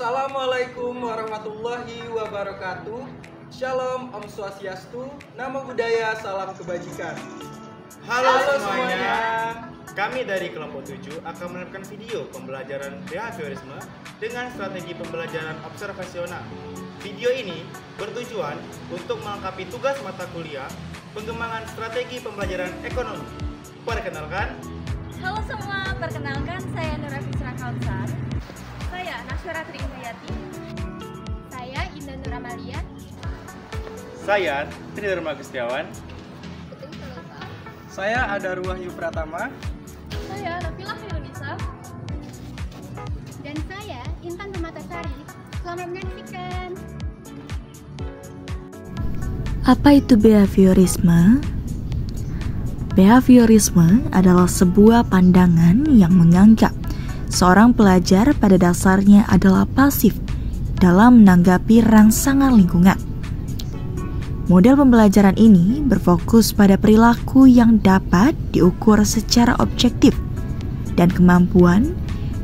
Assalamualaikum warahmatullahi wabarakatuh. Shalom, Om Swastiastu, Namo Buddhaya, salam kebajikan. Halo semuanya. Kami dari kelompok 7 akan menerapkan video pembelajaran behaviorisme dengan strategi pembelajaran observasional. Video ini bertujuan untuk melengkapi tugas mata kuliah pengembangan strategi pembelajaran ekonomi. Perkenalkan. Halo semua, perkenalkan saya Nura Fisra Kautsar. Saya Naswara Triindriati. Saya Indah Nur Amalia. Saya Tridharma Gustiawan. Saya Adar Wahyu Pratama. Saya Nafila Khairunisa. Dan saya Intan Permatasari. Selamat menyaksikan. Apa itu behaviorisme? Behaviorisme adalah sebuah pandangan yang menganggap seorang pelajar pada dasarnya adalah pasif dalam menanggapi rangsangan lingkungan. Model pembelajaran ini berfokus pada perilaku yang dapat diukur secara objektif dan kemampuan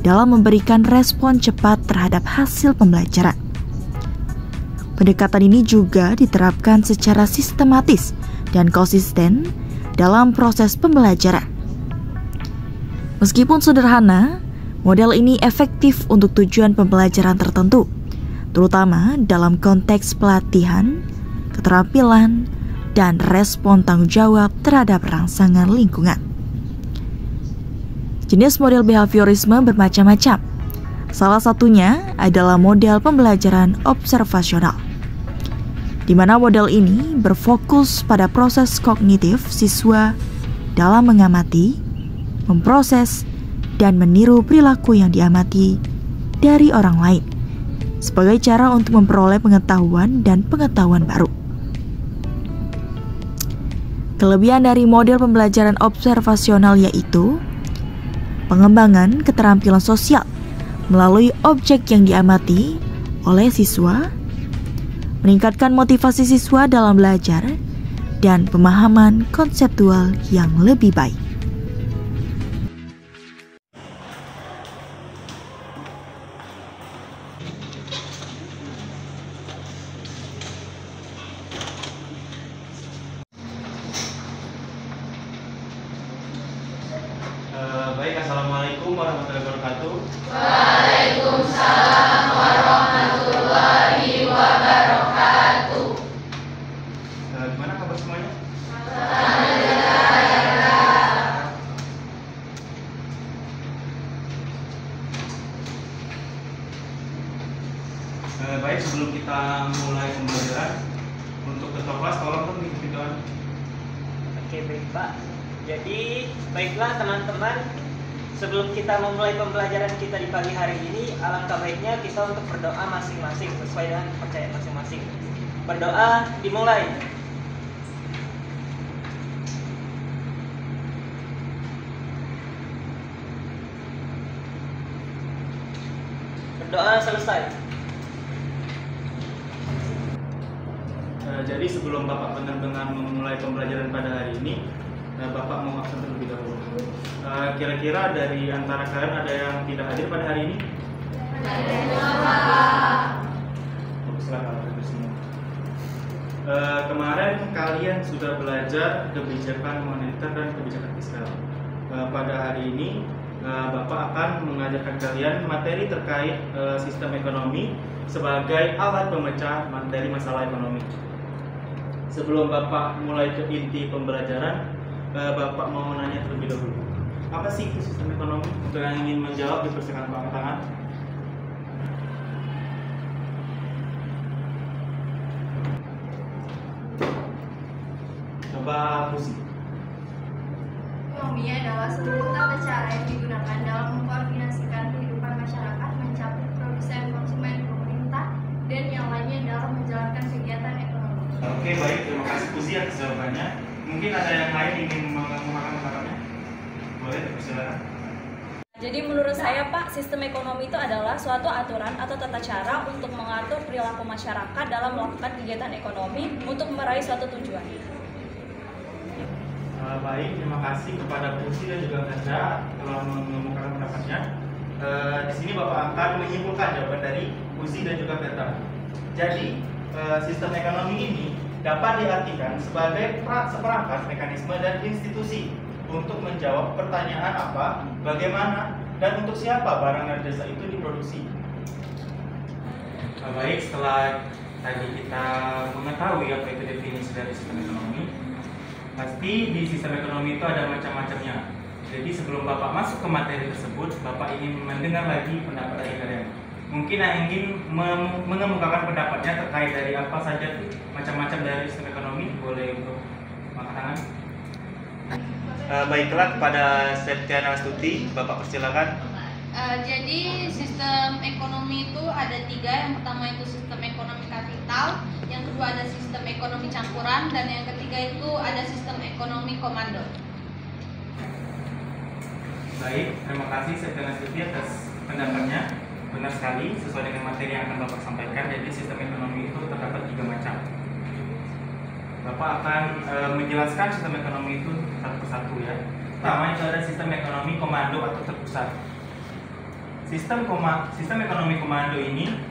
dalam memberikan respon cepat terhadap hasil pembelajaran. Pendekatan ini juga diterapkan secara sistematis dan konsisten dalam proses pembelajaran. Meskipun sederhana, model ini efektif untuk tujuan pembelajaran tertentu, terutama dalam konteks pelatihan, keterampilan, dan respon tanggung jawab terhadap rangsangan lingkungan. Jenis model behaviorisme bermacam-macam. Salah satunya adalah model pembelajaran observasional, di mana model ini berfokus pada proses kognitif siswa dalam mengamati, memproses, dan meniru perilaku yang diamati dari orang lain sebagai cara untuk memperoleh pengetahuan dan pengetahuan baru. Kelebihan dari model pembelajaran observasional yaitu pengembangan keterampilan sosial melalui objek yang diamati oleh siswa, meningkatkan motivasi siswa dalam belajar, dan pemahaman konseptual yang lebih baik. Baik, Assalamualaikum warahmatullahi wabarakatuh. Waalaikumsalam warahmatullahi wabarakatuh. Gimana kabar semuanya? Baik, sebelum kita mulai pembelajaran, untuk ketua kelas tolong dong diikuti doa. Oke, baik Pak. Jadi, baiklah teman-teman, sebelum kita memulai pembelajaran kita di pagi hari ini, alangkah baiknya kita untuk berdoa masing-masing sesuai dengan kepercayaan masing-masing. Berdoa dimulai. Berdoa selesai. Jadi sebelum Bapak benar-benar memulai pembelajaran pada hari ini, Bapak mau absen terlebih dahulu. Kira-kira dari antara kalian ada yang tidak hadir pada hari ini? Baguslah kalau hadir semua. Kemarin kalian sudah belajar kebijakan moneter dan kebijakan fiskal. Pada hari ini Bapak akan mengajarkan kalian materi terkait sistem ekonomi sebagai alat pemecah dari masalah ekonomi. Sebelum Bapak mulai ke inti pembelajaran, Bapak mau menanya terlebih dahulu. Apa sih itu sistem ekonomi? Untuk yang ingin menjawab, dipersilakan angkat tangan. Coba Fusi. Ekonomi adalah seluruh tata cara yang digunakan dalam mengkoordinasikan kehidupan masyarakat, mencapai produsen, konsumen, pemerintah, dan yang lainnya dalam menjalankan kegiatan ekonomi. Oke, baik, terima kasih Fusi atas jawabannya. Mungkin ada yang lain ingin mengatakan kata-katanya? Boleh, dipersilakan. Jadi menurut saya Pak, sistem ekonomi itu adalah suatu aturan atau tata cara untuk mengatur perilaku masyarakat dalam melakukan kegiatan ekonomi untuk meraih suatu tujuan. Baik, terima kasih kepada Fusi dan juga Ganda telah mengemukakan pendapatnya. Di sini Bapak akan menyimpulkan jawaban dari uji dan juga peta. Jadi sistem ekonomi ini dapat diartikan sebagai seperangkat mekanisme dan institusi untuk menjawab pertanyaan apa, bagaimana, dan untuk siapa barang dan jasa itu diproduksi. Baik, setelah tadi kita mengetahui apa itu definisi dari sistem ekonomi, pasti di sistem ekonomi itu ada macam-macamnya. Jadi sebelum Bapak masuk ke materi tersebut, Bapak ingin mendengar lagi pendapat dari kalian. Mungkin yang ingin mengemukakan pendapatnya terkait dari apa saja macam-macam dari sistem ekonomi, boleh untuk angkat tangan. Baiklah, kepada Septiana Astuti, Bapak persilakan. Jadi sistem ekonomi itu ada 3. Yang pertama itu sistem ekonomi kapital, yang kedua ada sistem ekonomi campuran, dan yang ketiga itu ada sistem ekonomi komando. Baik, terima kasih Septiana Astuti atas pendapatnya. Benar sekali, sesuai dengan materi yang akan Bapak sampaikan. Jadi sistem ekonomi itu terdapat 3 macam. Bapak akan menjelaskan sistem ekonomi itu satu persatu ya. Pertama itu ada sistem ekonomi komando atau terpusat. Sistem ekonomi komando ini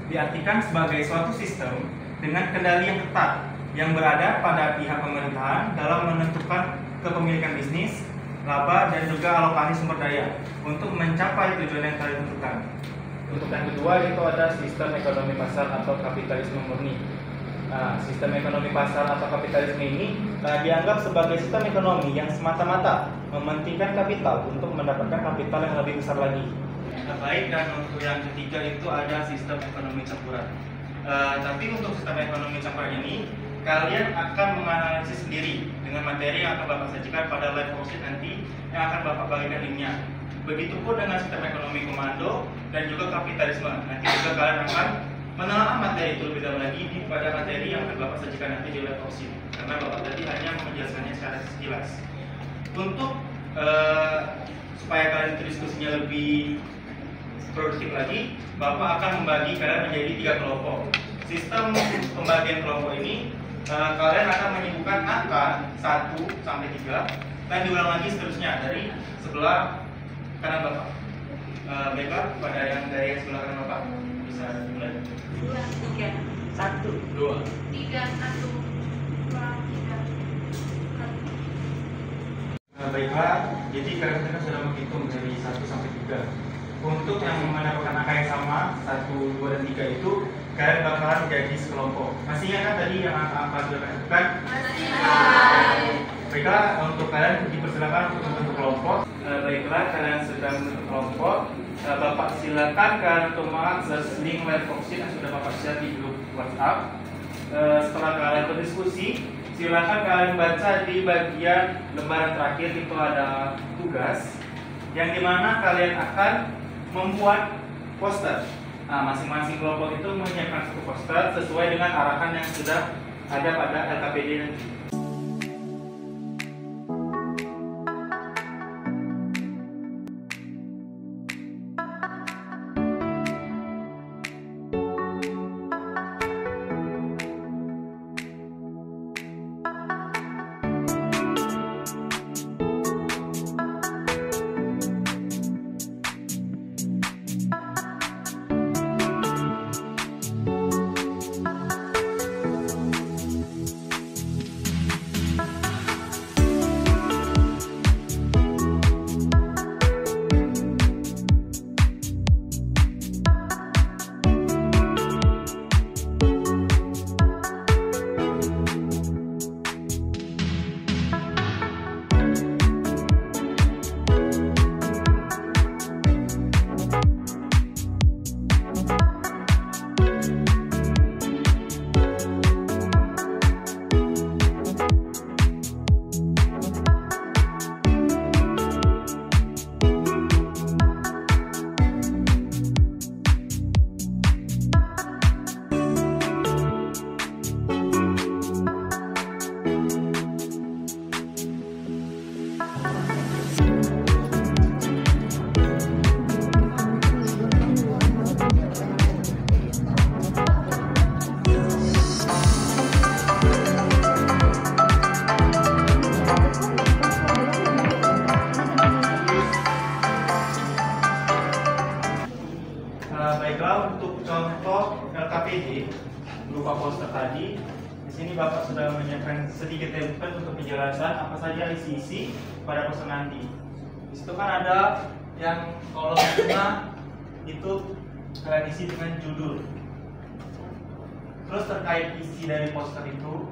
diartikan sebagai suatu sistem dengan kendali yang ketat yang berada pada pihak pemerintahan dalam menentukan kepemilikan bisnis, laba, dan juga alokasi sumber daya untuk mencapai tujuan yang telah ditentukan. Untuk yang kedua itu ada sistem ekonomi pasar atau kapitalisme murni. Sistem ekonomi pasar atau kapitalisme ini dianggap sebagai sistem ekonomi yang semata-mata mementingkan kapital untuk mendapatkan kapital yang lebih besar lagi. Baik, dan untuk yang ketiga itu ada sistem ekonomi campuran. Tapi untuk sistem ekonomi campuran ini, kalian akan menganalisis sendiri dengan materi yang akan Bapak sajikan pada live worksheet nanti yang akan Bapak bagikan linknya. Begitupun dengan sistem ekonomi komando dan juga kapitalisme. Nanti juga kalian akan menelaah materi itu lebih dalam lagi pada materi yang akan Bapak sajikan nanti di live worksheet. Karena Bapak tadi hanya menjelaskannya secara sekilas. Untuk supaya kalian itu diskusinya lebih produktif lagi, Bapak akan membagi kalian menjadi 3 kelompok. Sistem pembagian kelompok ini kalian akan menyebutkan angka 1 sampai 3 dan diulang lagi seterusnya dari sebelah kanan Bapak. Baiklah, pada yang dari sebelah kanan Bapak bisa dimulai. 2, 3, 1, 2, 3, 1, 2, 3, 1. Baiklah, jadi kalian sudah menghitung dari 1 sampai 3. Untuk yang mendapatkan angka yang sama 1, 2, dan 3 itu kalian bakalan jadi sekelompok. Masih ingat kan tadi yang angka-angka sudah kalian lakukan? Baiklah, untuk kalian dipersilakan untuk membentuk kelompok. Baiklah, kalian sudah membentuk kelompok. Bapak silakan kalian untuk mengakses link live worksheet yang sudah Bapak share di grup WhatsApp. Setelah kalian berdiskusi, silakan kalian baca di bagian lembaran terakhir itu ada tugas yang dimana kalian akan membuat poster. Masing-masing kelompok itu menyiapkan satu poster sesuai dengan arahan yang sudah ada pada LKPD nanti. tadi, di sini Bapak sudah menyiapkan sedikit template untuk penjelasan apa saja isi-isi pada poster nanti. Di situ kan ada yang kolom tengah itu diisi dengan judul. Terus terkait isi dari poster itu,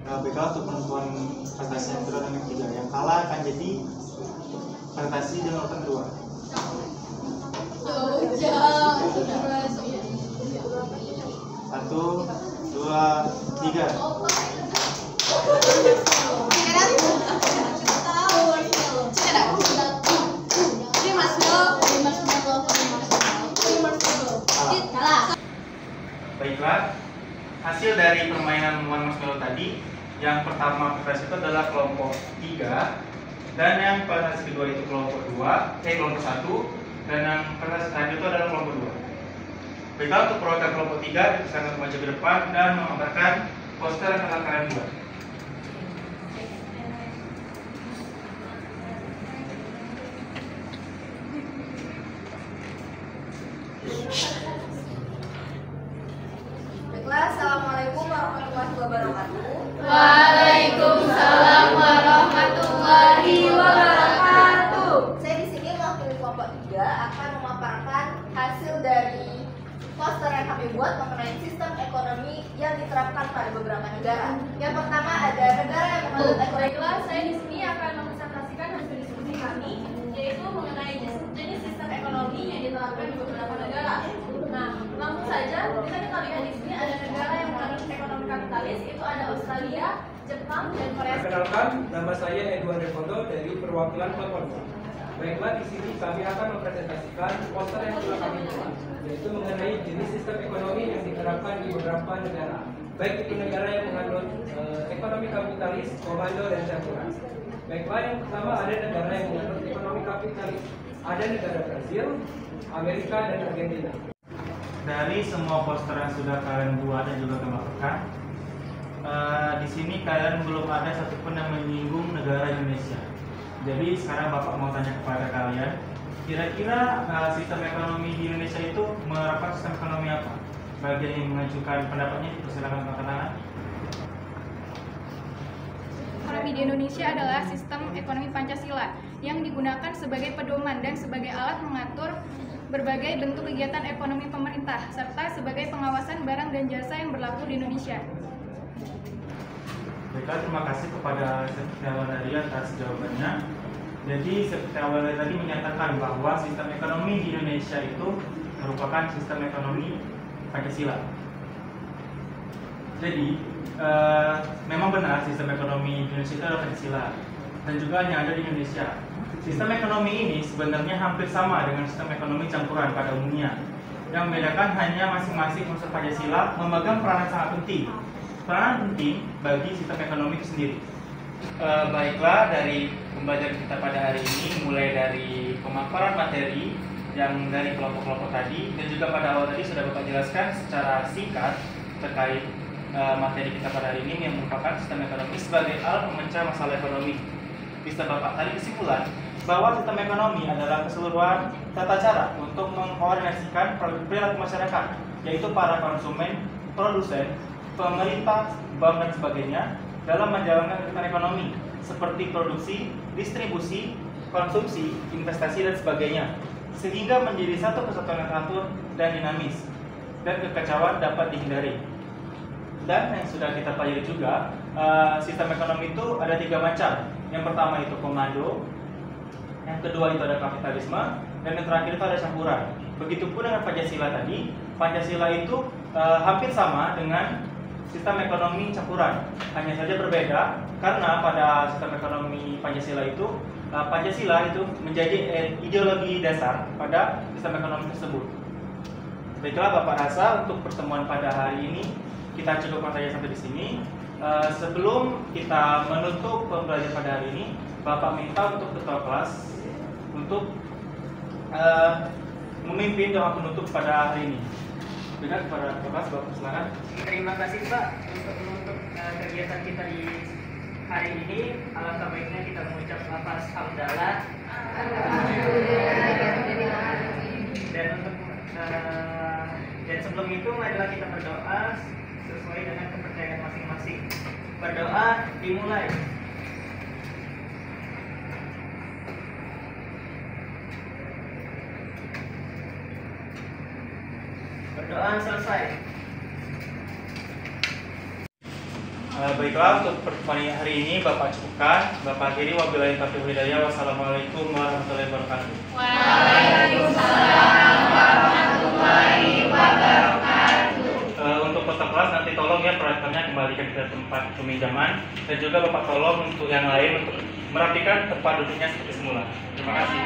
baiklah untuk penentuan presentasi yang kedua dan yang ketiga. Yang kalah akan jadi presentasi dengan urutan kedua. 1, 2, 3. Baiklah, hasil dari permainan One Marshmallow tadi, yang pertama presentasi itu adalah kelompok 3, dan yang presentasi kedua itu kelompok 1, dan yang presentasi terakhir itu adalah kelompok 2. Baiklah, untuk perwakilan kelompok 3 dipersilakan maju ke depan dan mengabarkan poster yang telah kalian buat. Baiklah, Assalamualaikum warahmatullahi wabarakatuh. Waalaikumsalam warahmatullahi wabarakatuh. Saya di sini mewakili kelompok 3 akan memaparkan hasil dari poster yang kami buat mengenai sistem ekonomi yang diterapkan pada beberapa negara. Yang pertama ada negara yang menganut ekonomi. Baiklah, saya di sini akan mempresentasikan hasil diskusi kami, yaitu mengenai jenis sistem ekonomi yang diterapkan di beberapa negara. Nah, langsung saja kita lihat di sini ada negara yang menganut ekonomi kapitalis, itu ada Australia, Jepang, dan Korea. Perkenalkan, nama saya Edward Revondo dari perwakilan kelompok 2. Baiklah, di sini kami akan mempresentasikan poster yang telah kami buat, yaitu mengenai jenis sistem ekonomi yang diterapkan di beberapa negara. Baik itu negara yang menganut ekonomi kapitalis, komando, dan campuran. Baiklah, yang pertama ada negara yang menganut ekonomi kapitalis. Ada negara Brazil, Amerika, dan Argentina. Dari semua poster yang sudah kalian buat dan juga kemakan, di sini kalian belum ada satupun yang menyinggung negara Indonesia. Jadi sekarang Bapak mau tanya kepada kalian, kira-kira sistem ekonomi di Indonesia itu menerapkan sistem ekonomi apa? Bagi yang mengajukan pendapatnya, silakan angkat tangan. Ekonomi di Indonesia adalah sistem ekonomi Pancasila yang digunakan sebagai pedoman dan sebagai alat mengatur berbagai bentuk kegiatan ekonomi pemerintah serta sebagai pengawasan barang dan jasa yang berlaku di Indonesia. Baiklah, terima kasih kepada Sekretariat tadi atas jawabannya. Jadi Sekretariat tadi menyatakan bahwa sistem ekonomi di Indonesia itu merupakan sistem ekonomi Pancasila. Jadi memang benar sistem ekonomi Indonesia itu adalah Pancasila dan juga hanya ada di Indonesia. Sistem ekonomi ini sebenarnya hampir sama dengan sistem ekonomi campuran pada umumnya. Yang membedakan hanya masing-masing unsur Pancasila memegang peranan sangat penting. Peranan penting bagi sistem ekonomi itu sendiri. Baiklah, dari pembelajaran kita pada hari ini, mulai dari pemaparan materi yang dari kelompok-kelompok tadi, dan juga pada awal tadi sudah Bapak jelaskan secara singkat terkait materi kita pada hari ini yang merupakan sistem ekonomi sebagai alat memecah masalah ekonomi. Bisa Bapak tarik kesimpulan bahwa sistem ekonomi adalah keseluruhan tata cara untuk mengkoordinasikan perilaku masyarakat, yaitu para konsumen, produsen, pemerintah, bank, dan sebagainya dalam menjalankan kegiatan ekonomi seperti produksi, distribusi, konsumsi, investasi, dan sebagainya, sehingga menjadi satu kesatuan yang teratur dan dinamis, dan kekacauan dapat dihindari. Dan yang sudah kita pelajari juga, sistem ekonomi itu ada 3 macam. Yang pertama itu komando, yang kedua itu ada kapitalisme, dan yang terakhir itu ada campuran. Begitupun dengan Pancasila tadi, Pancasila itu hampir sama dengan sistem ekonomi campuran, hanya saja berbeda karena pada sistem ekonomi Pancasila itu menjadi ideologi dasar pada sistem ekonomi tersebut. Baiklah, Bapak rasa untuk pertemuan pada hari ini kita cukupkan saja sampai di sini. Sebelum kita menutup pembelajaran pada hari ini, Bapak minta untuk ketua kelas untuk memimpin doa penutup pada hari ini. Dengan kepada ketua kelas, Bapak silakan. Terima kasih Pak untuk kegiatan kita di hari ini. Alangkah baiknya kita mengucap lafaz hamdalah. Dan untuk Dan sebelum itu marilah kita berdoa sesuai dengan kepercayaan masing-masing. Berdoa dimulai. Berdoa selesai. Baiklah, untuk pertemuan hari ini Bapak cukupkan. Bapak akhiri, wabillahi taufiq wal hidayah. Wassalamualaikum warahmatullahi wabarakatuh. Waalaikumsalam warahmatullahi wabarakatuh. Untuk peserta kelas nanti tolong ya proyektornya kembalikan ke tempat peminjaman, dan juga Bapak tolong untuk yang lain untuk merapikan tempat duduknya seperti semula. Terima kasih.